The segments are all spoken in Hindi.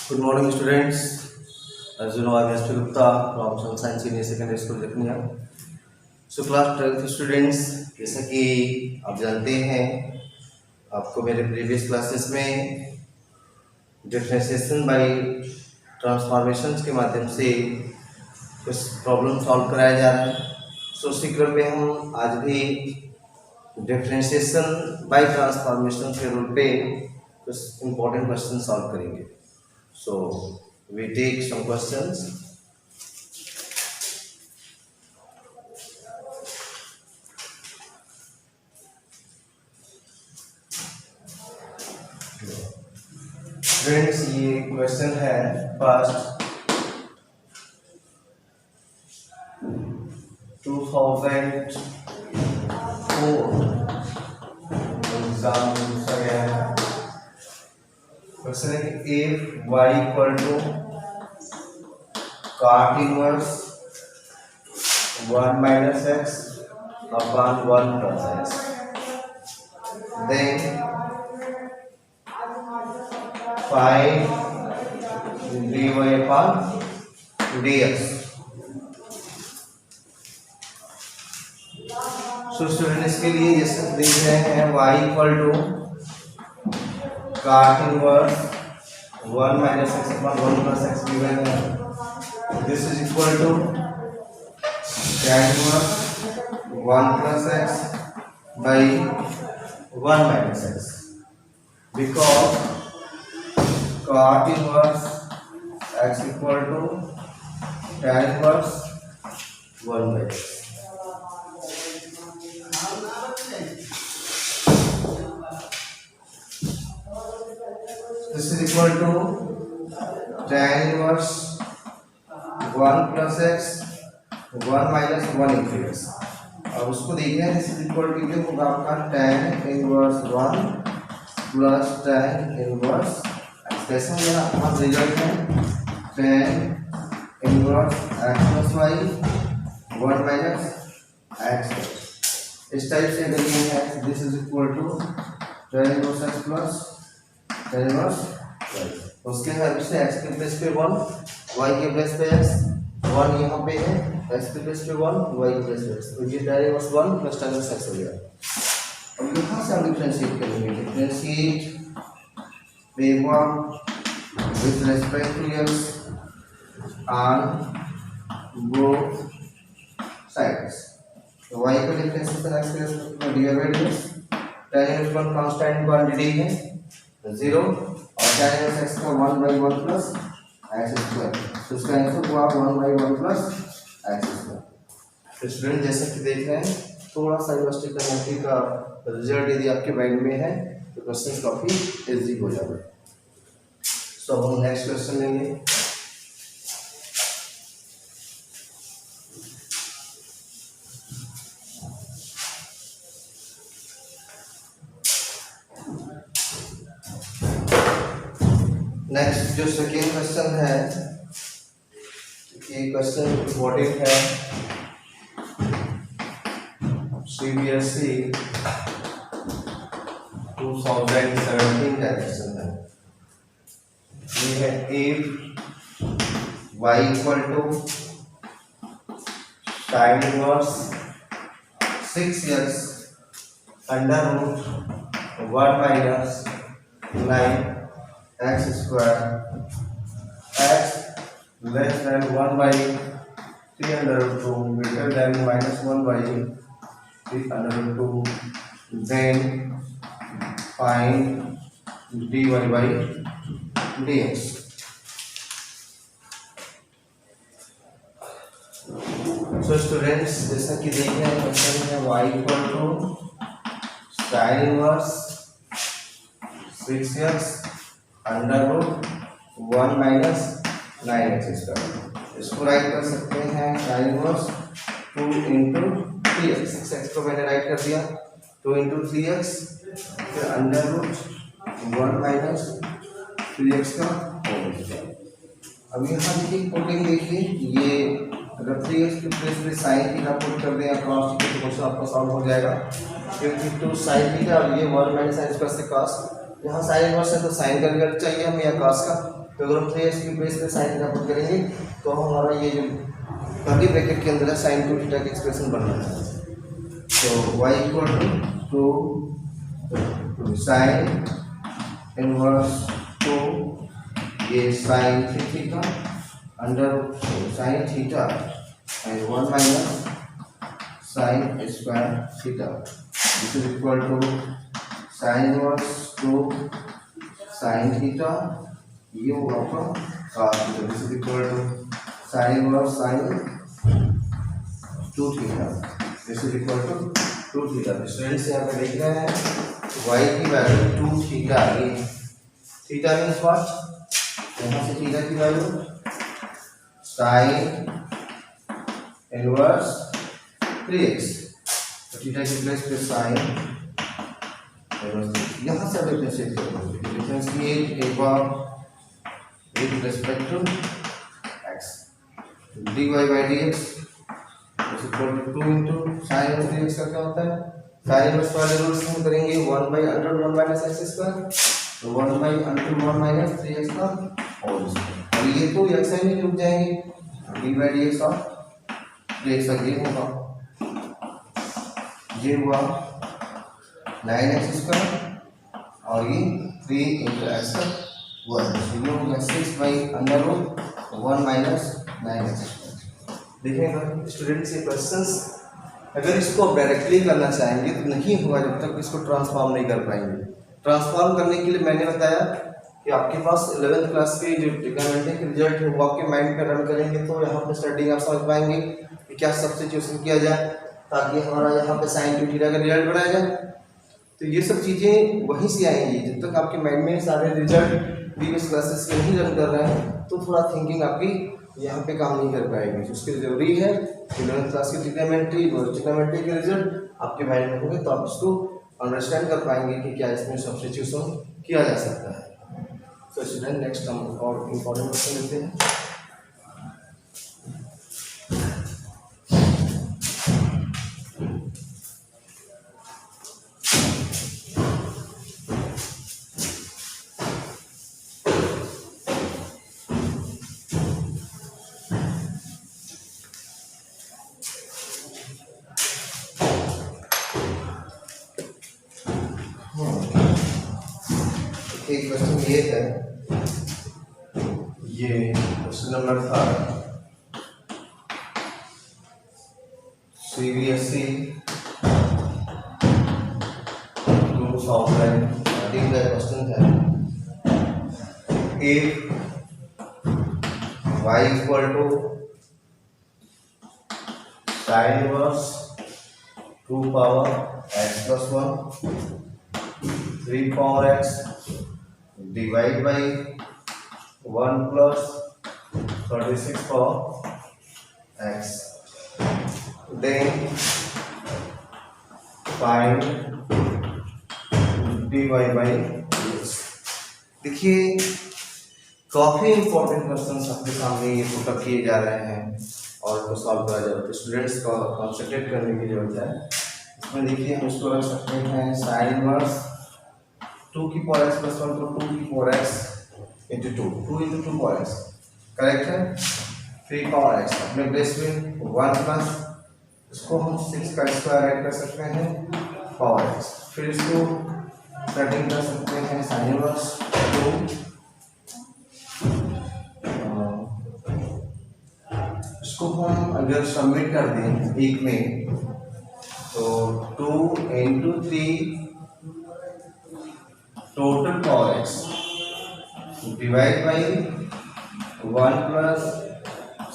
Good morning, students. As you know, I am S. P. Gupta from Social Science Senior Secondary School, Jakhniya. So, class 12th students, जैसा कि आप जानते हैं, आपको मेरे प्रीवियस क्लासेस में डिफरेंशिएशन बाय ट्रांसफॉर्मेशंस के माध्यम से कुछ प्रॉब्लम सॉल्व कराया जा रहा है. सो उसी क्रम में हम आज भी डिफरेंशिएशन बाय ट्रांसफॉर्मेशन के रूप पे कुछ इम्पोर्टेंट क्वेश्चन सॉल्व करेंगे. So we take some questions. Friends, ये क्वेश्चन है फर्स्ट 2004 एग्जाम पूछा गया है. क्वेश्चन है कि if y equal to cot inverse 1 minus x upon 1 plus x, then find dy upon dx. So student इसके लिए जैसे देख रहे हैं y equal to cot inverse 1 minus x upon 1 plus x given है. This is equal to tan inverse 1 plus x by 1 minus x, because cot inverse x equal to tan inverse 1 by x. This is equal to tan inverse 1 plus x 1 minus 1 into x. अब उसको देखना है. दिस इज इक्वल टू क्या होगा आपका tan inverse 1 plus tan inverse x. कैसे हो गया आपका रिजल्ट है tan inverse x plus y 1 minus x. इस टाइप से अगर ये है this is equal to tan inverse x plus tan inverse y. उसके हेल्प से x के प्लेस पे 1 y के प्लेस पे x 1 यहाँ पे है, x के प्लेस पे 1 y के प्लेस पे x. तो ये tan inverse 1 plus tan inverse x हो गया. अब यहाँ से हम डिफरेंशिएट करेंगे. Differentiate p1 with respect to x on both sides. तो y का डिफरेंशिएशन x के रेस्पेक्ट में dy by dx. tan inverse 1 constant quantity है 0 और tan इनवर्स x का 1 by 1 प्लस x स्क्वायर. तो इसका आंसर हुआ 1 by 1 प्लस x स्क्वायर. तो स्टूडेंट जैसा कि देख रहे हैं थोड़ा सा यूनिवर्सिटी का रिजल्ट यदि आपके माइंड में है तो क्वेश्चन काफी इजी हो जाएगा. सो अब हम नेक्स्ट क्वेश्चन लेंगे. नेक्स्ट जो सेकेंड क्वेश्चन है, ये क्वेश्चन इम्पोर्टेंट है. CBSE 2017 का क्वेश्चन है. ये है if y equal to sin inverse 6x under root 1 minus 9 x square x less than 1 by 3 under root 2 greater than minus 1 by 3 under root 2, then find dy by dx. So students जैसा कि देख रहे हैं क्वेश्चन है y equal to sin inverse 6x under root 1 minus 9x square. इसको राइट कर सकते हैं sin inverse 2 into 3x. 6x को मैंने राइट कर दिया 2 इंटू 3x फिर अंडर रूट 1 माइनस 3x का होल स्क्वायर. अब यहाँ देखिए पुटिंग देखिए, ये अगर 3x की प्लेस पे साइन थीटा पुट कर दें क्रॉस थीटा तो क्वेश्चन आपका सॉल्व हो जाएगा. क्योंकि 2 साइन थीटा और ये 1 माइनस साइन स्क्वायर से cos, यहाँ साइन इनवर्स है तो साइन का रिजल्ट चाहिए हमें या cos का, तो अगर हम 3x की बेस पे साइन थीटा पुट करेंगे तो हमारा ये जो कर्ली ब्रैकेट के अंदर है साइन 2 थीटा का एक्सप्रेशन बन रहा है। तो y equal to sine inverse 2 ये sine theta under sine theta and 1 minus sine square theta, this is equal to sine inverse 2 sine theta, ये होगा आपका cos theta, this is equal to sine inverse sine 2 theta, this is equal to 2 theta. Students यहाँ पे देख रहे हैं y की वैल्यू 2 थीटा आ गई। थीटा मीन्स व्हाट, यहाँ से थीटा की वैल्यू साइन इनवर्स 3x, तो थीटा की प्लेस पे साइन इनवर्स, यहाँ से डिफरेंशिएट करेंगे, डिफरेंस क्रिएट एक बार with respect to x, dy by dx is equal to 2 into sin inverse 3x का क्या होता है, साइन इनवर्स वाले रूल्स हम करेंगे 1 by under 1 minus x square, तो 1 by under 1 minus 3x का होल स्क्वायर, और ये तो x में रुक जाएंगे, dy by dx of 3x का ये होगा, ये हुआ 9x स्क्वायर और ये 3 into x का 1, तो ये होगा 6 by under 1 minus 9x square. देखिएगा स्टूडेंट्स ये क्वेश्चंस अगर इसको आप डायरेक्टली करना चाहेंगे तो नहीं होगा जब तक इसको ट्रांसफॉर्म नहीं कर पाएंगे। ट्रांसफॉर्म करने के लिए मैंने बताया कि आपके पास 11th क्लास के जो ट्रिग्नोमेट्री के रिजल्ट है वो आपके माइंड पे रन करेंगे, तो यहाँ पे स्टार्टिंग आप समझ पाएंगे कि क्या सब्स्टिट्यूशन किया जाए ताकि हमारा यहाँ पे साइन 2 थीटा का रिजल्ट बनाया जाए। तो ये सब चीज़ें वहीं से आएंगी, जब तक आपके माइंड में सारे रिजल्ट प्रीवियस क्लासेस के नहीं रन कर रहे हैं तो थोड़ा थिंकिंग आपकी यहाँ पे काम नहीं कर पाएगी। उसके लिए जरूरी है 11th क्लास की ट्रिग्नोमेट्री के रिजल्ट आपके माइंड में होंगे तो आप इसको अंडरस्टैंड कर पाएंगे कि क्या इसमें सब्स्टिट्यूशन किया जा सकता है। तो स्टूडेंट नेक्स्ट हम और इम्पोर्टेंट क्वेश्चन लेते हैं। एक क्वेश्चन ये है, ये क्वेश्चन नंबर था CBSE 2013 का क्वेश्चन है। if y equal to sin inverse 2 power x plus 1 3 power x divide by 1 plus 36 power x, then find dy by dx। देखिए काफी इंपॉर्टेंट क्वेश्चंस आपके सामने ये पुटअप किए जा रहे हैं और इसको सॉल्व करा जा रहा है, तो स्टूडेंट्स को कॉन्सेंट्रेट करने की जरूरत है। इसमें देखिए हम इसको रख सकते हैं साइन इनवर्स 2 की पावर x प्लस 1 को 2 की power x into 2 into 2 power x correct है, 3 पावर x अपने बेस में 1 प्लस इसको हम 6 का स्क्वायर ऐड कर सकते हैं पावर x, फिर इसको सेटिंग कर सकते हैं साइन इनवर्स 2, इसको हम अगर सबमिट कर दें एक में तो 2 into 3 total power x divide by 1 plus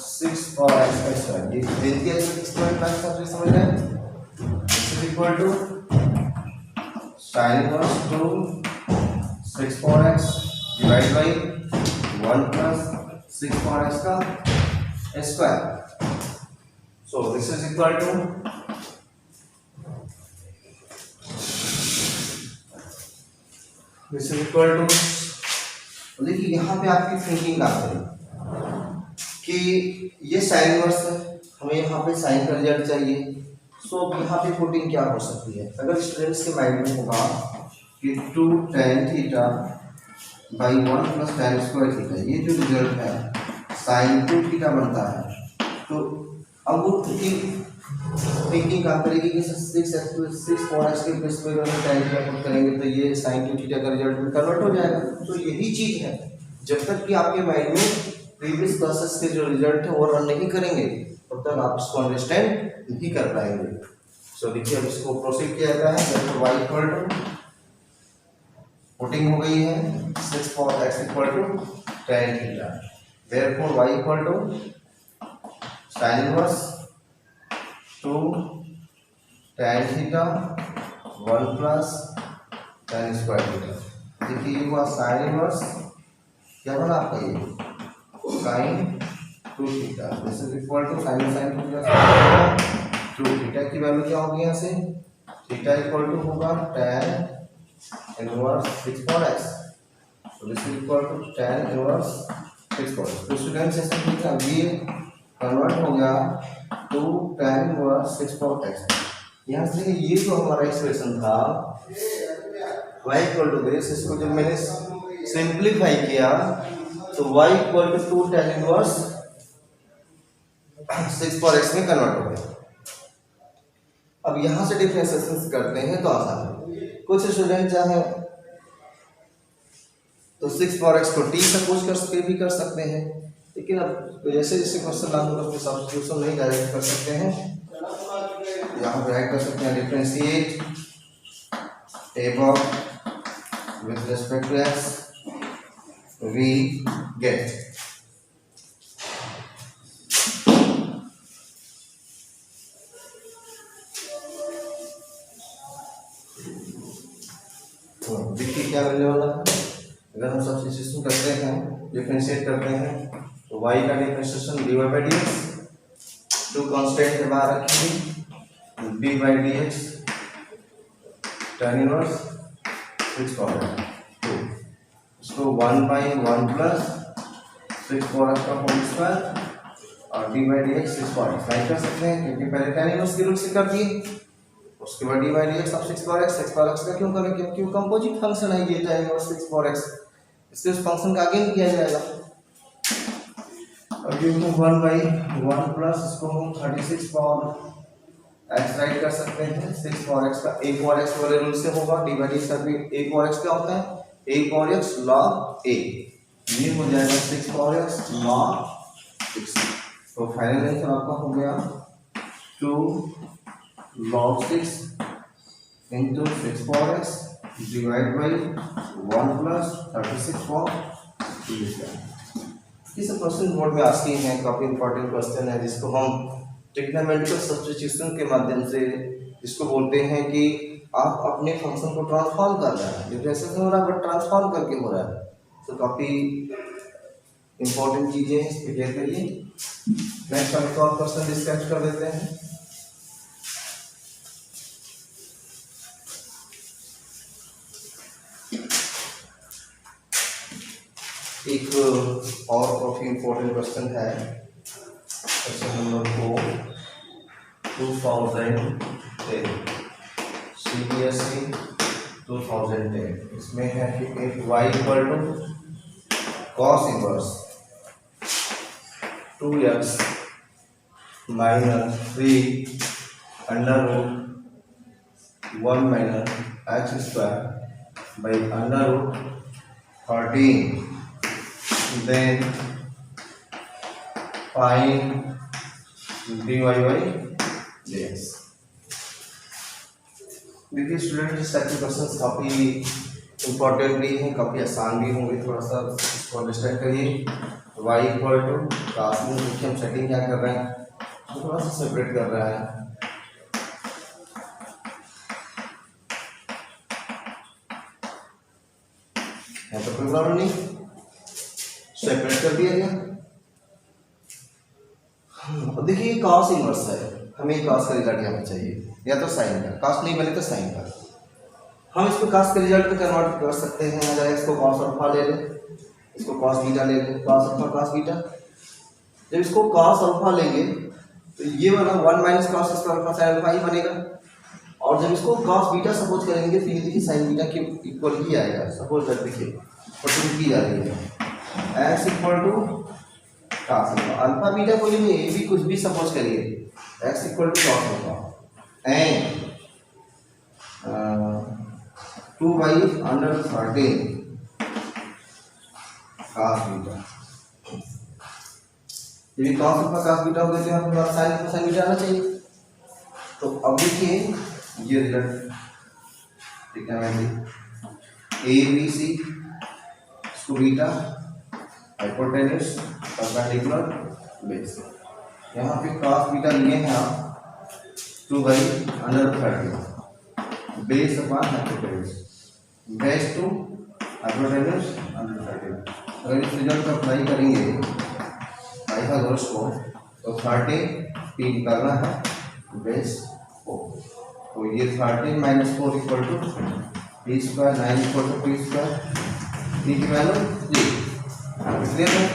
6 power x का स्क्वायर, ये देती है स्क्वायर क्लास आप समझ रहे हैं, this is equal to sine inverse 2 6 power x divide by 1 plus 6 power x का square, so this is equal to this is equal to, देखिए यहाँ पे आपकी थिंकिंग काम करें कि ये साइन इनवर्स है, हमें यहाँ पे साइन का रिजल्ट चाहिए, सो अब यहाँ पे पुटिंग क्या हो सकती है। अगर स्टूडेंट्स के माइंड में होगा कि 2 tan theta by 1 plus tan square theta, ये जो रिजल्ट है साइन 2 थीटा बनता है। तो अब वो थिंकिंग काम करेगी कि 6 के बेस पे अगर tan थीटा पुट करेंगे तो ये साइन 2 थीटा का रिजल्ट में कन्वर्ट हो जाएगा। तो यही चीज़ है, जब तक कि आपके माइंड में प्रीवियस क्लासेस के जो रिजल्ट है वो रन नहीं करेंगे तब तक आप इसको अंडरस्टैंड नहीं कर पाएंगे। सो देखिए अब इसको प्रोसीड किया जाता है। जब y इक्वल टू पुटिंग हो गई है 6 for x equal to tan theta, therefore y equal to sin inverse 2 tan theta 1 plus tan square theta. देखिए ये हुआ sin इनवर्स, क्या बना आपका ये sin 2 theta, this is equal to sin theta 2 theta की वैल्यू क्या होगी यहाँ से, थीटा इक्वल टू होगा tan inverse 6 for x, so this is equal to tan inverse 6 for x। तो स्टूडेंट्स ऐसे लिखा ये कन्वर्ट हो गया to tan inverse 6 for x। यहाँ से ये जो हमारा एक्सप्रेशन था y इक्वल टू दिस, इसको जब मैंने सिंप्लीफाई किया तो y equal to 2 tan inverse 6 for x में कन्वर्ट हो गया। अब यहाँ से डिफरेंशिएशन करते हैं तो आसान है। कुछ स्टूडेंट चाहे तो 6 for x को t सपोज कर सकते हैं, लेकिन अब जैसे जैसे क्वेश्चन लागू करके सब्स्टिट्यूशन नहीं डायरेक्ट कर सकते हैं, यहाँ पे राइट कर सकते हैं differentiate above with respect to x we get देखिए क्या मिलने वाला है। अगर हम सब्स्टिट्यूशन करते हैं, डिफरेंशिएट करते हैं तो y का differentiation dy by dx, two constant के बाहर रखेंगे d by dx tan inverse 6 for x, तो इसको 1 by 1 प्लस 6 for x का होल स्क्वायर और d by dx 6 for x write कर सकते हैं, क्योंकि पहले tan इनवर्स की रूट से कर दिए, उसके बाद d by dx अब 6 for x का क्यों करें, क्योंकि कंपोजिट फंक्शन है ये tan इनवर्स 6 for x, इससे उस फंक्शन का अगेन किया जाएगा। अब ये 1 by 1 प्लस इसको हम 36 for x राइट कर सकते हैं, 6 for x का a for x वाले रूल से होगा, d by dx का भी a for x क्या होता है, a for x log a, ये हो जाएगा 6 for x log 6। तो फाइनल आंसर आपका हो गया 2 log 6 into 6 for x divided by 1 plus 36 for this। इस क्वेश्चन बोर्ड में आस्किंग है, काफी इंपॉर्टेंट क्वेश्चन है, जिसको हम ट्रिग्नोमेट्रिकल सब्स्टिट्यूशन के माध्यम से जिसको बोलते हैं कि आप अपने फंक्शन को ट्रांसफॉर्म कर रहे हैं, डिफरेंशिएशन हो रहा है बट ट्रांसफॉर्म करके हो रहा है। तो काफी इंपॉर्टेंट चीजें हैं, इसको क्लियर करिए। नेक्स्ट हम एक और क्वेश्चन डिस्कस कर देते हैं। एक और काफी इंपॉर्टेंट क्वेश्चन है, क्वेश्चन नंबर 4 2010 CBSE 2010। इसमें है कि एक y equal to cos inverse 2x minus 3 under root 1 minus x square by under root 13, then find dy by dx। देखिए स्टूडेंट, इस टाइप के क्वेश्चन काफ़ी इंपॉर्टेंट भी हैं, काफ़ी आसान भी होंगे, थोड़ा सा इसको अंडरस्टैंड करिए। y इक्वल टू क्लास में देखिए हम सेटिंग क्या कर रहे हैं, तो थोड़ा सा सेपरेट कर रहा है। तो कोई प्रॉब्लम नहीं, सेपरेट कर दिया गया। देखिए ये cos इनवर्स है, हमें cos का रिजल्ट यहाँ पे चाहिए, या तो साइन का, cos नहीं बने तो साइन का। हम इसको cos के रिजल्ट में कन्वर्ट कर सकते हैं, अगर इसको cos अल्फा ले लें, इसको cos बीटा ले लें, cos अल्फा cos बीटा। जब इसको cos अल्फा लेंगे तो ये वाला 1 minus cos square alpha sine alpha ही बनेगा, और जब इसको cos बीटा सपोज करेंगे तो ये देखिए sin बीटा के इक्वल ही आएगा। सपोज कर देखिए प्रूव की जा रही है x equal to cos alpha beta को लेंगे ये भी कुछ भी सपोज करिए x इक्वल टू cos होगा एंड 2/13 cos बीटा। यदि cos अल्फा cos बीटा हो गया तो यहाँ पर sin अल्फा sin बीटा आना चाहिए। तो अब देखिए ये रिजल्ट ए बी सी इसको बीटा हाइपोटेन्यूस परपेंडिकुलर बेस। यहाँ पे cos बीटा लिए हैं आप 2/13 base upon hypotenuse base to hypotenuse under 13। अगर इस रिजल्ट को अप्लाई करेंगे पाइथागोरस को तो 13 3 करना है बेस 4। तो ये 13 - 4 equal to p square 9 equal to p square p की वैल्यू 3 क्लियर है।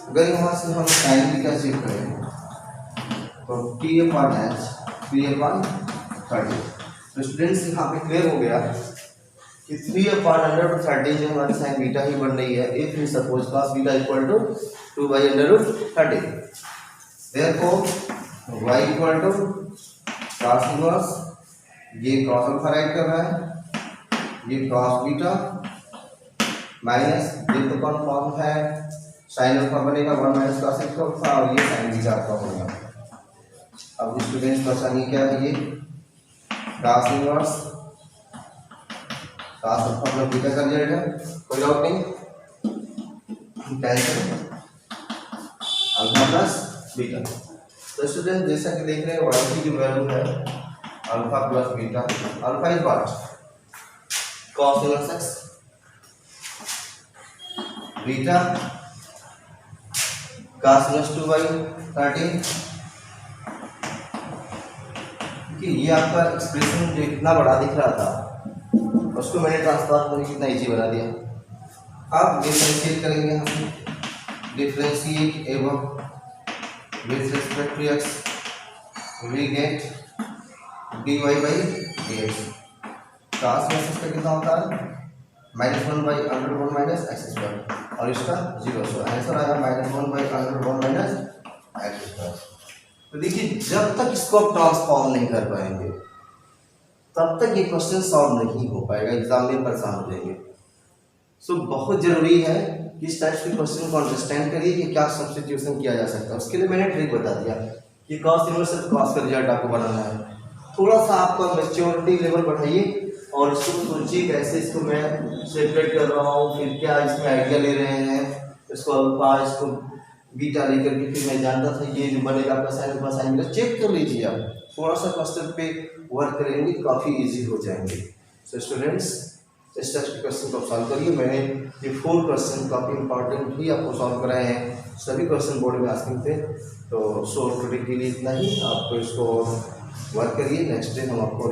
अगर यहाँ से हम साइन बीटा चेक करें तो t/h 3/30। तो स्टूडेंट्स यहाँ पे क्लियर हो गया कि 3/13 जो हमारी साइन बीटा ही बन रही है if we suppose cos beta equal to 2/13। Therefore y equal to cos inverse ये cos अल्फा राइट कर रहा है ये cos बीटा माइनस ये तो कन्फर्म है sin अल्फा बनेगा 1 - cos अल्फा और ये sin बीटा आपका होगा। अब स्टूडेंट्स का आसानी क्या है ये cos inverse cos alpha plus beta का रिजल्ट है कोई डाउट नहीं कैंसिल अल्फा प्लस बीटा। तो स्टूडेंट जैसा कि देख रहे हैं y की जो वैल्यू है alpha plus beta alpha is what cos inverse x beta cos inverse 2/13 कि ये आपका एक्सप्रेशन जो इतना बड़ा दिख रहा था उसको मैंने ट्रांसफॉर्म करके कितना इजी बना दिया। अब डिफरेंशिएट करेंगे हम डिफरेंशिएट एवं with respect to x we get dy/dx। cos में इसका कितना होता है -1/√1 - x² और इसका 0। सो आंसर आया -1/√1 - x²। तो देखिए जब तक इसको आप ट्रांसफॉर्म नहीं कर पाएंगे तब तक ये क्वेश्चन सॉल्व नहीं हो पाएगा, एग्जाम में परेशान हो जाएंगे। सो बहुत जरूरी है कि इस टाइप के क्वेश्चन को अंडरस्टैंड करिए कि क्या सब्स्टिट्यूशन किया जा सकता है। उसके लिए मैंने ट्रिक बता दिया कि cos इनवर्स से cos का रिजल्ट आपको बनाना है। थोड़ा सा आपका मैच्योरिटी लेवल बढ़ाइए और इसको सोचिए कैसे इसको मैं सेपरेट कर रहा हूँ, फिर क्या इसमें आइडिया ले रहे हैं, इसको अल्फा इसको बीटा लेकर के फिर मैं जानता था ये जो बनेगा आपका sine alpha sine beta check कर लीजिए। आप थोड़ा सा क्वेश्चन पे वर्क करेंगे काफ़ी इजी हो जाएंगे। सो स्टूडेंट्स इस टाइप के क्वेश्चन को सॉल्व करिए। मैंने ये 4 क्वेश्चन काफ़ी इंपॉर्टेंट भी आपको सॉल्व कराए हैं। सभी क्वेश्चन बोर्ड में आस्किंग थे। तो सो टुडे के लिए इतना ही, आपको इसको वर्क करिए। नेक्स्ट डे हम आपको